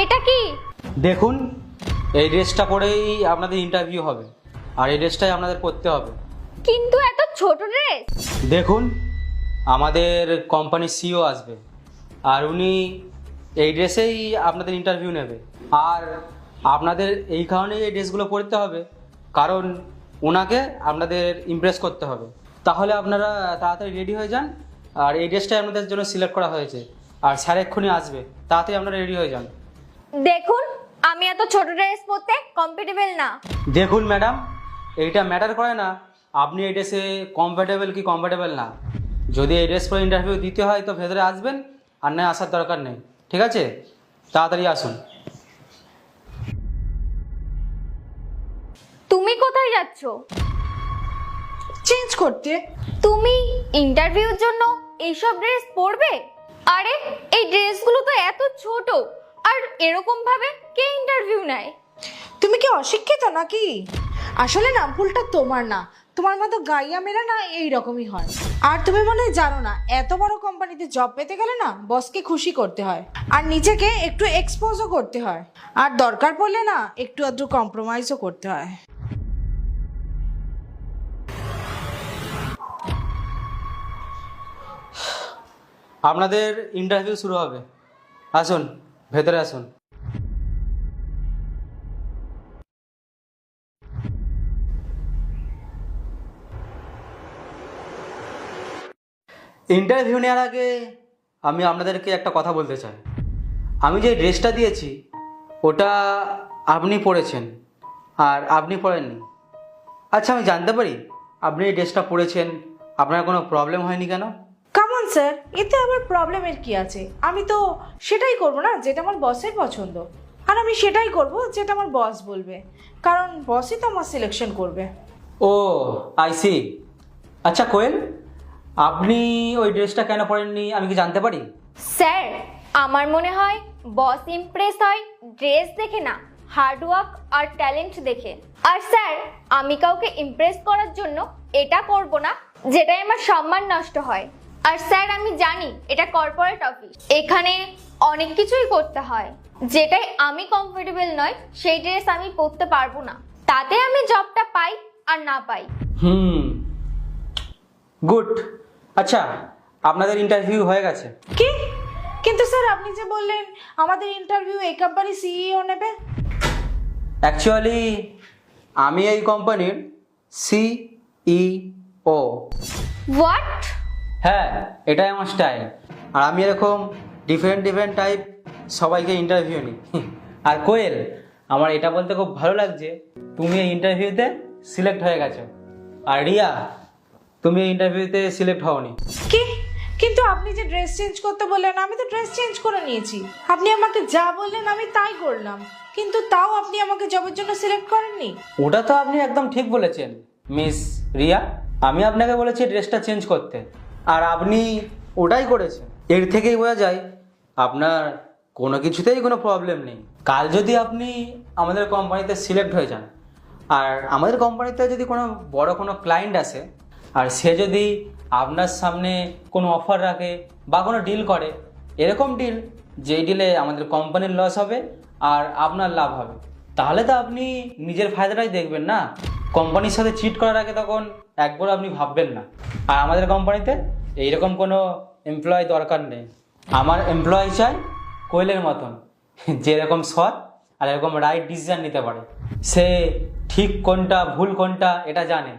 এটা কি? দেখুন, এই ড্রেসটা পরেই আপনাদের ইন্টারভিউ হবে, আর এই ড্রেসটাই আপনাদের পরতে হবে। কিন্তু এত ছোট ড্রেস। দেখুন, আমাদের কোম্পানির সিইও আসবে, আর উনি এই ড্রেসেই আপনাদের ইন্টারভিউ নেবে। আর আপনাদের এই কারণেই এই ড্রেসগুলো পরতে হবে, কারণ ওনাকে আপনাদের ইমপ্রেস করতে হবে। তাহলে আপনারা তাড়াতাড়ি রেডি হয়ে যান, আর এই ড্রেসটাই আপনাদের জন্য সিলেক্ট করা হয়েছে, আর স্যার এক্ষুনি আসবে, তাড়াতাড়ি আপনারা রেডি হয়ে যান। দেখুন, আমি এত ছোট ড্রেস পরতে কমফোর্টেবল না। দেখুন ম্যাডাম, এইটা ম্যাটার করে না আপনি এই ড্রেসে কমফোর্টেবল কি কমফোর্টেবল না। যদি এই ড্রেস পরে ইন্টারভিউ দিতে হয় তো ভেতরে আসবেন, আর নয় আসার দরকার নেই। ঠিক আছে, তাড়াতাড়ি আসুন। তুমি কোথায় যাচ্ছ? চেঞ্জ করতে। তুমি ইন্টারভিউর জন্য এইসব ড্রেস পরবে? আরে এই ড্রেসগুলো তো এত ছোট, আর এরকম ভাবে কে ইন্টারভিউ নেয়? তুমি কি অশিক্ষিত নাকি? আসলে না, ভুলটা তোমার না, তোমার মতো গাইয়া মেরা না এইরকমই হয়। আর তুমি মনে হয় জানো না, এত বড় কোম্পানিতে জব পেতে গেলে না বসকে খুশি করতে হয়, আর নিজেকে একটু এক্সপোজও করতে হয়, আর দরকার পড়লে না একটু আধটু কম্প্রোমাইজও করতে হয়। আপনাদের ইন্টারভিউ শুরু হবে, আসুন ভেতরে আসুন। ইন্টারভিউ নেওয়ার আগে আমি আপনাদেরকে একটা কথা বলতে চাই। আমি যে ড্রেসটা দিয়েছি ওটা আপনি পরেছেন, আর আপনি পরেননি। আচ্ছা, আমি জানতে পারি আপনি এই ড্রেসটা পরেছেন, আপনার কোনো প্রবলেম হয়নি কেন? কামন স্যার, এতে আবার প্রবলেমের কি আছে? আমি তো সেটাই করব না যেটা আমার বসের পছন্দ, আর আমি সেটাই করব যেটা আমার বস বলবে, কারণ বসই তো আমার সিলেকশন করবে। ও, আই সি। আচ্ছা কোয়েল, আপনি ওই ড্রেসটা কেন পরেননি আমি কি জানতে পারি? স্যার, আমার মনে হয় বস ইমপ্রেস হয় ড্রেস দেখে না, হার্ডওয়ার্ক আর ট্যালেন্ট দেখে। আর স্যার, আমি কাউকে ইমপ্রেস করার জন্য এটা করব না যেটাই আমার সম্মান নষ্ট হয়। আর স্যার, আমি জানি এটা কর্পোরেট অফিস, এখানে অনেক কিছুই করতে হয়, যেটাই আমি কমফোর্টেবল নয় সেই ড্রেস আমি পরতে পারবো না, তাতে আমি জবটা পাই আর না পাই। গুড। আচ্ছা, আপনাদের ইন্টারভিউ হয়ে গেছে। কি? কিন্তু স্যার, আপনি যে বললেন আমাদের ইন্টারভিউ এই কোম্পানির সিইও নেবে। অ্যাকচুয়ালি আমি এই কোম্পানির সিইও। হোয়াট? হ্যাঁ, এটাই আমার স্টাইল, আর আমি এরকম ডিফারেন্ট টাইপ সবাইকে ইন্টারভিউ নিই। আর কোয়েল, আমার এটা বলতে খুব ভালো লাগছে তুমি এই ইন্টারভিউতে সিলেক্ট হয়ে গেছো। আর রিয়া, তুমি এই ইন্টারভিউতে সিলেক্ট হওনি। কি? কিন্তু আপনি যে ড্রেস চেঞ্জ করতে বললেন, আমি তো ড্রেস চেঞ্জ করে নিয়েছি। আপনি আমাকে যা বললেন আমি তাই করলাম, কিন্তু তাও আপনি আমাকে জবের জন্য সিলেক্ট করেননি। ওটা তো আপনি একদম ঠিক বলেছেন মিস রিয়া, আমি আপনাকে বলেছি ড্রেসটা চেঞ্জ করতে, আর আপনি ওটাই করেছেন। এর থেকেই বোঝা যায় আপনার কোনো কিছুতেই কোনো প্রবলেম নেই। কাল যদি আপনি আমাদের কোম্পানিতে সিলেক্ট হয়ে যান, আর আমাদের কোম্পানিতে যদি কোনো বড় কোনো ক্লায়েন্ট আসে, আর সে যদি আপনার সামনে কোনো অফার রাখে বা কোনো ডিল করে, এরকম ডিল যেই ডিলে আমাদের কোম্পানির লস হবে আর আপনার লাভ হবে, তাহলে তো আপনি নিজের ফায়দাটাই দেখবেন না, কোম্পানির সাথে চিট করার আগে তখন একবার আপনি ভাববেন না। আর আমাদের কোম্পানিতে এইরকম কোনো এমপ্লয় দরকার নেই। আমার এমপ্লয় চাই কোয়েলের মতন, যেরকম সৎ আর এরকম রাইট ডিসিশন নিতে পারে। সে ঠিক কোনটা ভুল কোনটা এটা জানে,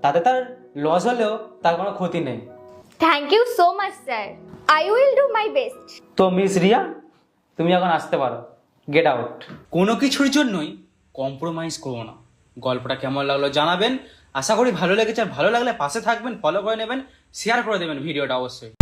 তাতে তার লস হলেও তার কোনো ক্ষতি নেই। Thank you so much sir, I will do my best. তো মিস রিয়া, তুমি এখন আসতে পারো, গেট আউট। কোনো কিছুর জন্যই কম্প্রোমাইজ করো না। গল্পটা কেমন লাগলো জানাবেন, আশা করি ভালো লেগেছে। আর ভালো লাগলে পাশে থাকবেন, ফলো করে নেবেন, শেয়ার করে দেবেন ভিডিওটা অবশ্যই।